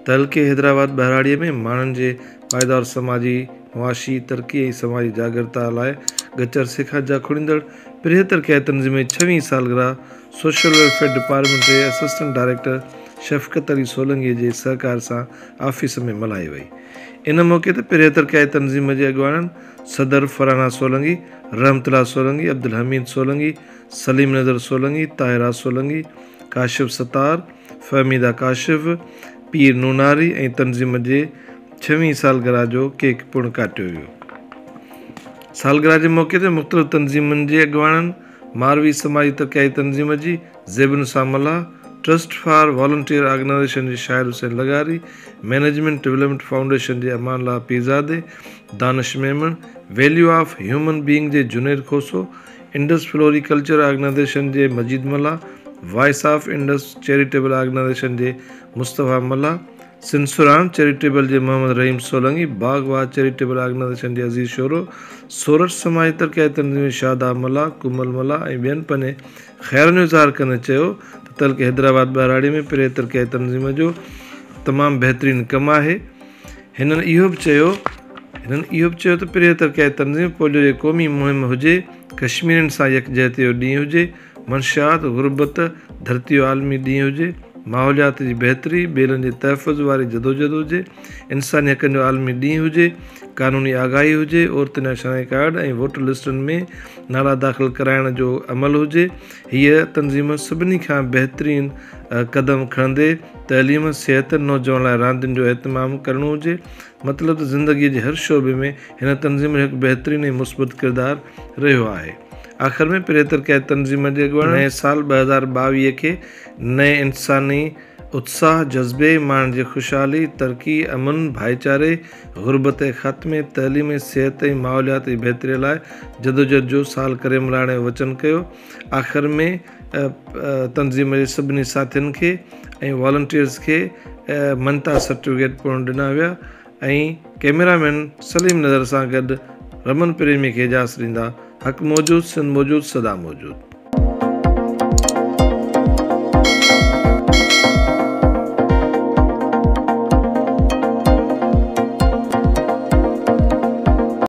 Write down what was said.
तहलके हैदराबाद बहराड़ीअ में माण्हुनि जे पाइदार समाजी मुआशी तरक़ी ऐं समाजी जागरता लाइ गच अरसे खां जाखुड़ींदड़ 75 कै तंज़ीम 6वीं सालगिरह सोशल वेलफेयर डिपार्टमेंट जे असिस्टेंट डायरेक्टर शफ़क़त अली सोलंकी जे सहकार सां ऑफिस में मल्हाई वई। इन मौक़े ते 75 कै तंज़ीम जे अॻुवाणनि सदर फरहाना सोलंकी, रहमतुल्लाह सोलंकी, अब्दुल हमीद सोलंकी, सलीम नज़र सोलंकी, ताहिरा सोलंकी, काशिफ सतार, फहमीदा काशिफ, पीर नूनारी ऐं तंज़ीम जे 6वीं सालगिरह जो केक पिणु काटियो वियो। सालगिरह जे मौक़े ते मुख़्तलिफ़ तंज़ीमुनि जे अॻुवाणनि मारवी समाजी तरक़ियाती तंज़ीम जी Zebun Samla, trust for volunteer organization जे Shahid Hussain Lagari, management development foundation जे Amanullah Pirzada, Danish Memon, value of human being जे जुनैद खोसो, इंडस फ्लोरिकल्चर ऑर्गेनाइजेशन जे Majeed Malla, voice of Indus charitable organization जे मुस्तफ़ा मल्ला, सिंसुरान चैरिटेबल जे मोहम्मद रहीम सोलंकी, बागवा चैरिटेबल ऑर्गेनाइजेशन जे अज़ीज़ शोरो, सोरठ समाजी तरक़ियाती तंज़ीम शादा मल्ला, कुमल मल्ला ऐं ॿियनि पने ख़ैर जो इज़हार कंदे चयो त तहलके हैदराबाद बहराड़ी में 75 तरक़ियाती तंज़ीम जो तमामु बहितरीनु कमु आहे। हिननि इहो बि चयो त 75 तरक़ियाती तंज़ीम पोलियो जे क़ौमी मुहिम हुजे, कश्मीरियुनि सां यकजहती जो ॾींहुं हुजे, मंशियात गुरबत धरती जो आलमी ॾींहुं हुजे, माहौलियात जी बहितरी, ॿेलनि जे तहफ़ुज़ वारी जदोजहद हुजे, इंसानी हक़नि जो आलमी ॾींहुं हुजे, क़ानूनी आगाही हुजे, औरतुनि जा शनाख़्ती कार्ड ऐं वोटर लिस्टुनि में नाला दाख़िल कराइण जो अमल हुजे। हीअ तंज़ीम सभिनी खां बहितरीनु क़दम खणंदे तइलीम, सिहत, नौजवान लाइ रांदियुनि जो एहतमाम करणो हुजे। मतिलबु त ज़िंदगीअ जे हर शोबे में हिन तंज़ीम जो हिकु बहितरीनु ऐं मुस्बत किरदारु रहियो आहे। आख़िर में 75 कै तंज़ीम जे अॻुवाणि नए साल 2022 खे नए इंसानी उत्साह, जज़्बे, माण्हुनि जी ख़ुशहाली, तरक़ी, अमन, भाईचारे, गुरबत जे ख़ात्मे, तइलीम, सिहत ऐं माहौलियात जी बहितरीअ लाइ जदोजहद जो साल करे मल्हाइण जो वचन कयो। आख़िर में तंज़ीम जे सभिनी साथियुनि खे ऐं वॉलंटियर्स खे मनता सर्टिफिकेट पिणु ॾिना विया ऐं कैमरामैन सलीम नज़र सां गॾु रमन प्रेमी खे इजाज़त ॾींदा। हक़ मौजूद, सिंध मौजूद, सदा मौजूद।